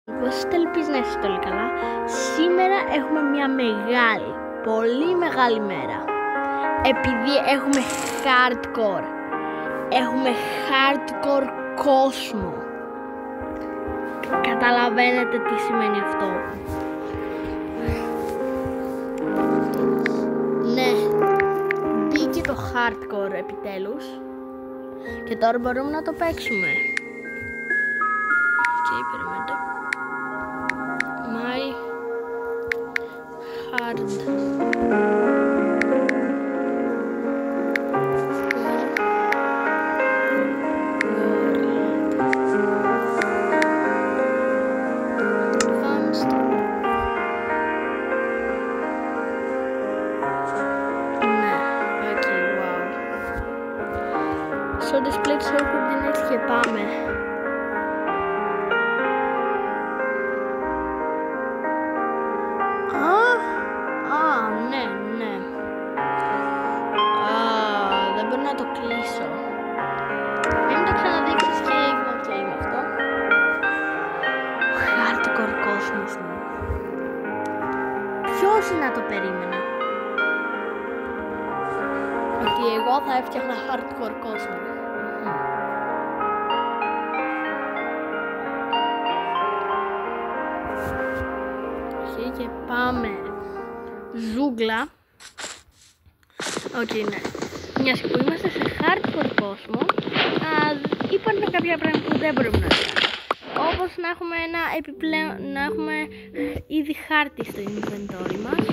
Πώς ελπίζω να είστε όλοι καλά. Σήμερα έχουμε μια μεγάλη, πολύ μεγάλη μέρα. Επειδή έχουμε hardcore. Έχουμε hardcore κόσμο. Καταλαβαίνετε τι σημαίνει αυτό? Ναι, μπήκε το hardcore επιτέλους. Και τώρα μπορούμε να το παίξουμε. Περιμένετε. My hard. Στο display της coordinates και πάμε. Ναι. Δεν μπορώ να το κλείσω. Μην το ξαναδείξεις και είμαι ok με αυτό. Ο hardcore κόσμος μου. Ποιος να το περίμενα? Ότι εγώ θα έφτιαχνα hardcore κόσμο. Και πάμε. Ζούγκλα. Ναι. Μιας που είμαστε σε hardcore κόσμο, υπάρχουν κάποια πράγματα που δεν μπορούμε να κάνουμε. Όπως να έχουμε ένα επιπλέον, να έχουμε ήδη χάρτη στο inventory μας.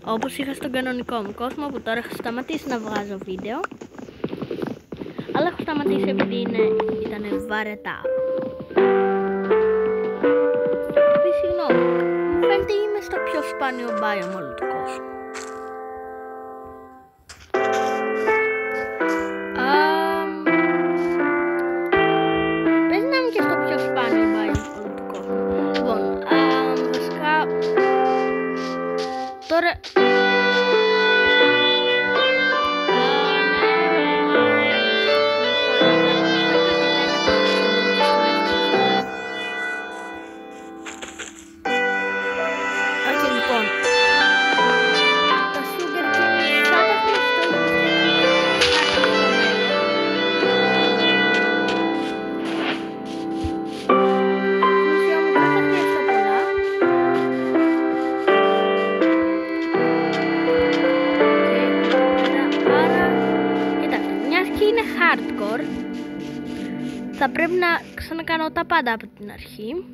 Όπως είχα στον κανονικό μου κόσμο, που τώρα έχω σταματήσει να βγάζω βίντεο. Αλλά έχω σταματήσει επειδή ήταν βαρετά. Συγγνώμη, μου φαίνεται είμαι στο πιο σπάνιο biome όλου του κόσμου. Πες να είμαι και στο πιο σπάνιο biome όλου του κόσμου. Λοιπόν, βασικά τώρα... hardcore, θα πρέπει να ξανακάνω τα πάντα από την αρχή.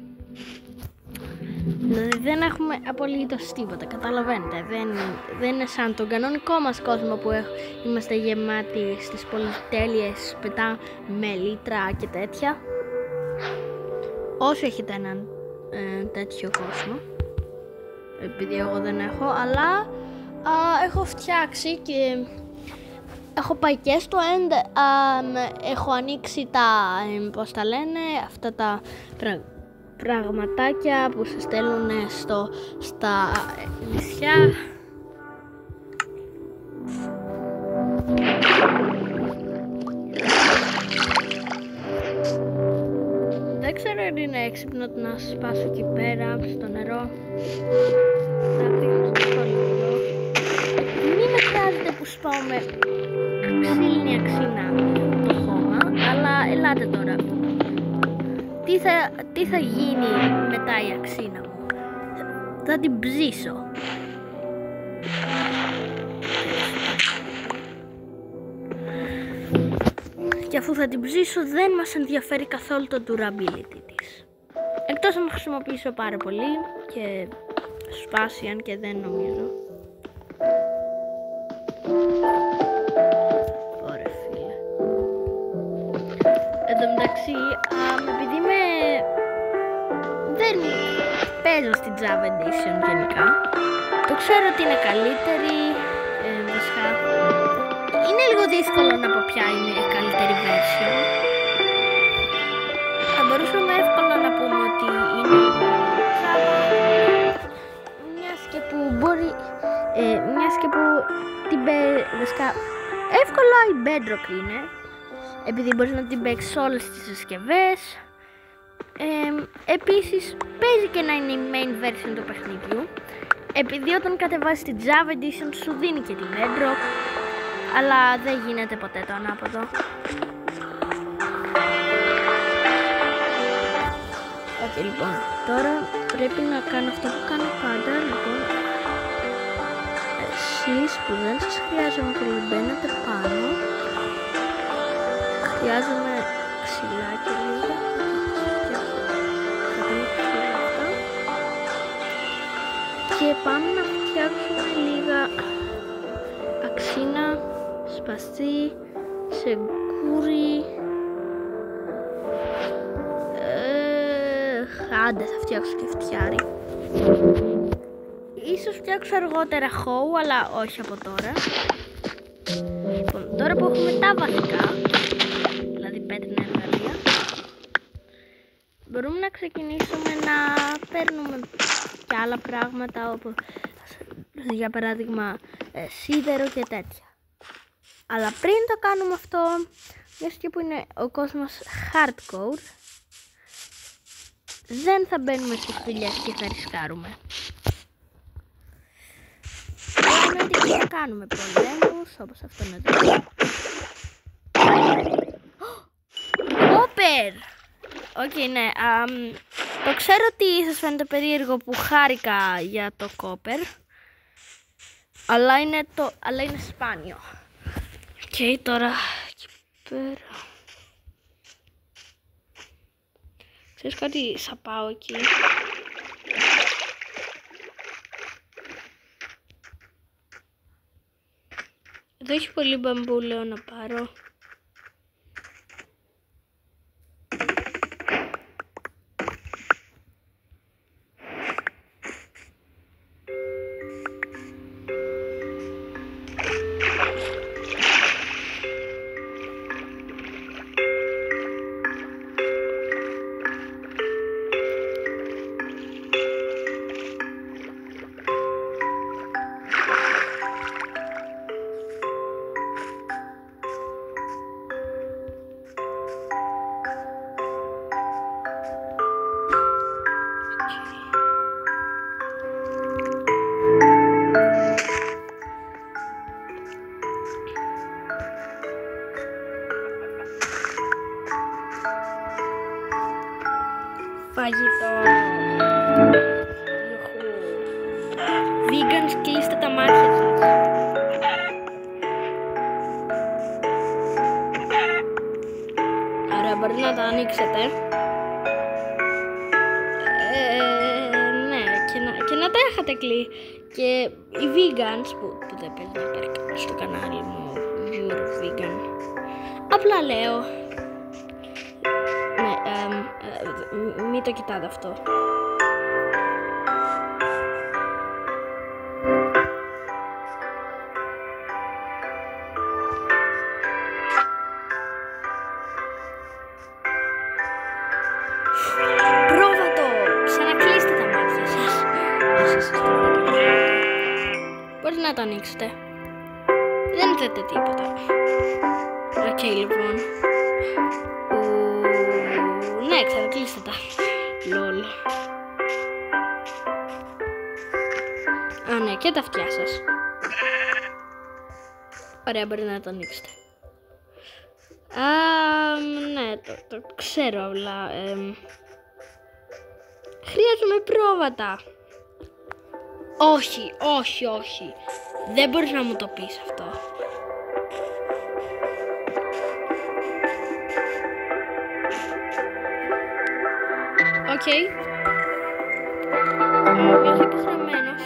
Δηλαδή δεν έχουμε απολύτως τίποτα, καταλαβαίνετε. Δεν είναι σαν τον κανονικό μας κόσμο που είμαστε γεμάτοι στις πολυτέλειες, πετά με λίτρα και τέτοια. Όσο έχετε έναν τέτοιο κόσμο, επειδή εγώ δεν έχω, αλλά έχω φτιάξει και έχω πάει και στο end, έχω ανοίξει τα, πώς τα λένε, αυτά τα πραγματάκια που σε στέλνουν στα νησιά. Δεν ξέρω αν είναι έξυπνο να σπάσω εκεί πέρα στο νερό. Θα πήγω στο σχόλιο εδώ. Μην με χρειάζεται που σπάω με ξύλινη αξίνα το χώμα, αλλά ελάτε τώρα. Τι θα γίνει μετά η αξίνα μου? Θα την ψήσω. Και αφού θα την ψήσω δεν μας ενδιαφέρει καθόλου το durability της. Εκτός να χρησιμοποιήσω πάρα πολύ και σπάσει, αν και δεν νομίζω. Ωραία φίλε. Εν τω μεταξύ, επειδή δεν παίζω στην Java Edition γενικά, το ξέρω ότι είναι καλύτερη, βασικά είναι λίγο δύσκολο να πω ποια είναι η καλύτερη version. Θα μπορούσαμε εύκολα να πούμε ότι είναι Java, μιας και που μπορεί, βασικά εύκολα η Bedrock είναι, επειδή μπορείς να την παίξεις όλες τις συσκευές. Επίσης παίζει και να είναι η main version του παιχνιδιού, επειδή όταν κατεβάζεις την Java Edition σου δίνει και την Bedrock, αλλά δεν γίνεται ποτέ το ανάποδο. Okay, λοιπόν, τώρα πρέπει να κάνω αυτό που κάνω πάντα. Λοιπόν, εσείς που δεν σας χρειάζομαι πολύ μπαίνετε πάνω. Χρειάζομαι ξυλάκι λίγα. Θα κάνω ξυλά αυτά. Και πάμε να φτιάξουμε λίγα αξίνα, σπαστή, σεγκούρι. Άντε, θα φτιάξω και φτιάρι. Ίσως φτιάξω αργότερα χώου, αλλά όχι από τώρα. Λοιπόν, τώρα που έχουμε τα βασικά, δηλαδή πέτρινα εργαλεία, μπορούμε να ξεκινήσουμε να παίρνουμε και άλλα πράγματα, όπως για παράδειγμα σίδερο και τέτοια. Αλλά πριν το κάνουμε αυτό, μιας και που είναι ο κόσμος hardcore, δεν θα μπαίνουμε στις δουλειές και θα ρισκάρουμε. Μπορούμε να κάνουμε πολέμους, όπως αυτόν εδώ. Κόπερ! Οκ, ναι. Το ξέρω ότι σας φαίνεται περίεργο που χάρηκα για το κόπερ, αλλά είναι σπάνιο. Οκ, τώρα εκεί πέρα. Ξέρεις κάτι, θα πάω εκεί. Εδώ έχει πολύ μπαμπού, λέω να πάρω. Φαγητό. Vegans, κλείστε τα μάτια σας. Ωραία, μπορείτε να τα ανοίξετε. Ναι, και να τα έχετε κλείσει. Και οι vegans που δεν παίζει να υπάρχει στο κανάλι μου, You're Vegan. Απλά λέω. Μην το κοιτάτε αυτό. Πρόβατο! Ξανακλείστε τα μάτια σας. Μπορείτε να τα ανοίξετε. Δεν δείτε τίποτα. Οκ, λοιπόν. Ναι, ξανακλείστε τα. Λολ. Α, ναι, και τα αυτιά σας. Ωραία, μπορεί να το ανοίξετε. Ναι, το ξέρω, αλλά χρειάζομαι πρόβατα. Όχι, όχι, όχι. Δεν μπορείς να μου το πεις αυτό. Οκ. Νιώθω υποχρεωμένος.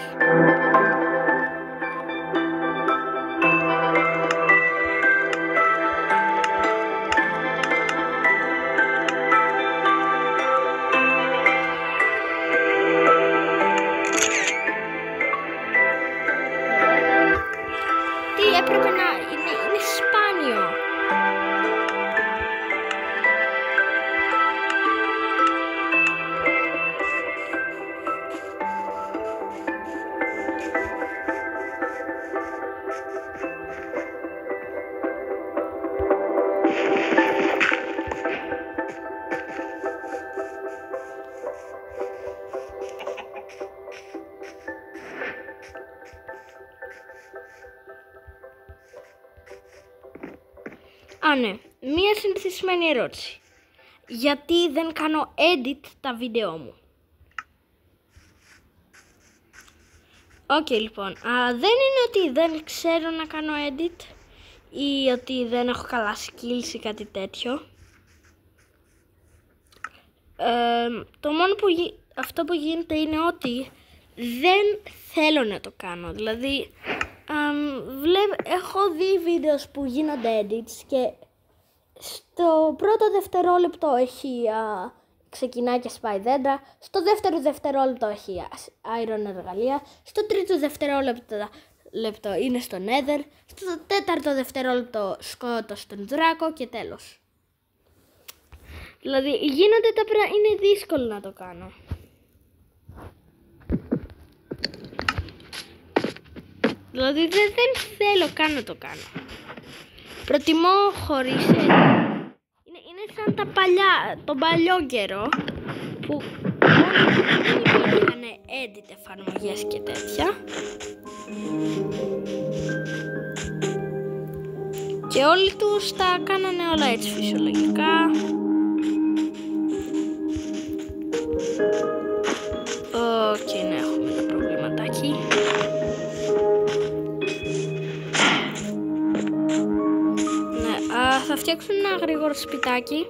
Τι έπρεπε να είναι σπάνιο. Α, ναι. Μία συνηθισμένη ερώτηση. Γιατί δεν κάνω edit τα βίντεό μου? Οκ, λοιπόν. Δεν είναι ότι δεν ξέρω να κάνω edit ή ότι δεν έχω καλά skills ή κάτι τέτοιο. Το μόνο αυτό που γίνεται είναι ότι δεν θέλω να το κάνω. Δηλαδή, έχω δει βίντεο που γίνονται edits και στο πρώτο δευτερόλεπτο έχει ξεκινάει και σπάει δέντρα, στο δεύτερο δευτερόλεπτο έχει iron εργαλεία, στο τρίτο δευτερόλεπτο είναι στο nether, στο τέταρτο δευτερόλεπτο σκότωσε τον δράκο και τέλος. Δηλαδή γίνονται τα πράγματα, είναι δύσκολο να το κάνω. Δηλαδή δεν θέλω καν να το κάνω. Προτιμώ χωρίς edit. Είναι σαν τον παλιό καιρό που δεν υπήρχαν edit εφαρμογές και τέτοια. Και όλοι τους τα κάνανε όλα έτσι φυσιολογικά. Οκ, ναι, έχουμε ένα προβληματάκι. Θα φτιάξω ένα γρήγορο σπιτάκι.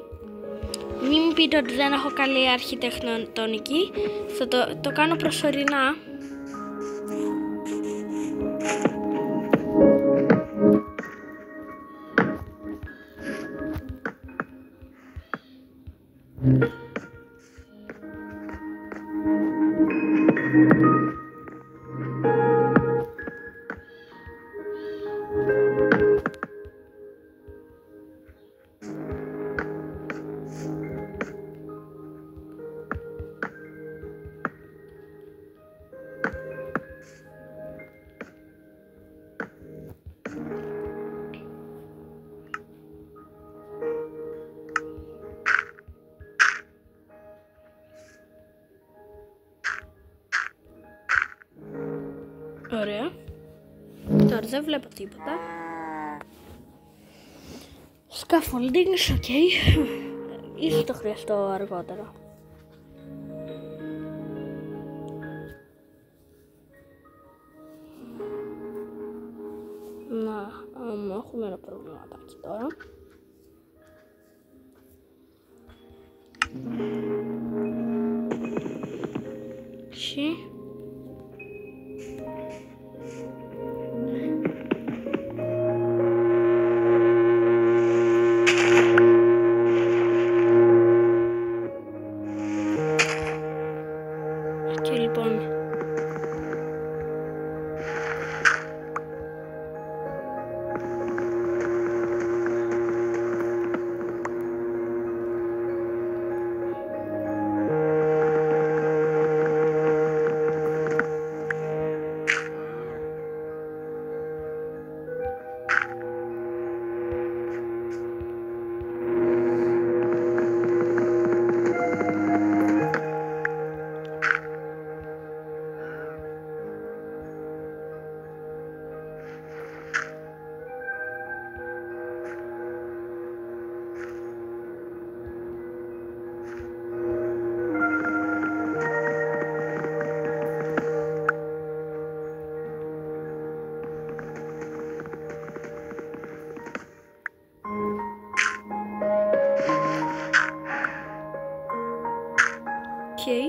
Μην μου πείτε ότι δεν έχω καλή αρχιτεκτονική. Θα το κάνω προσωρινά. Ωραία. Τώρα δεν βλέπω τίποτα. Scaffolding, ok. Ίσως το χρειαστώ αργότερα. Να, έχουμε ένα προβληματάκι τώρα. Okay. Και λοιπόν okay.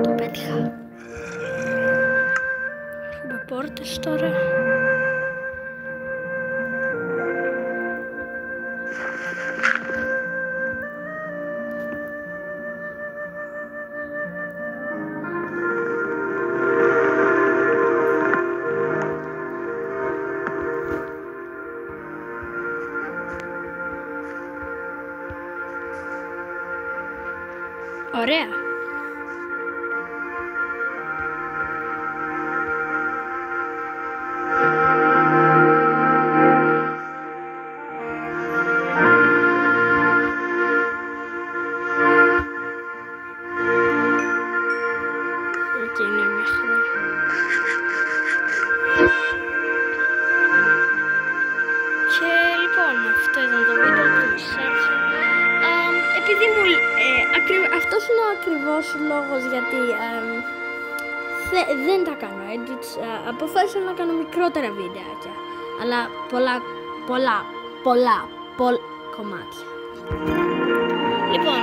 Το πέτυχα. Έχουμε πόρτες τώρα. Ωραία. Εκεί είναι μια χαρά. Και λοιπόν, αυτό ήταν το βίντεο που μας άρεσε. Επειδή αυτός είναι ο ακριβώς λόγος γιατί δεν τα κάνω edits, αποφάσισα να κάνω μικρότερα βιντεάκια, αλλά πολλά κομμάτια. Λοιπόν,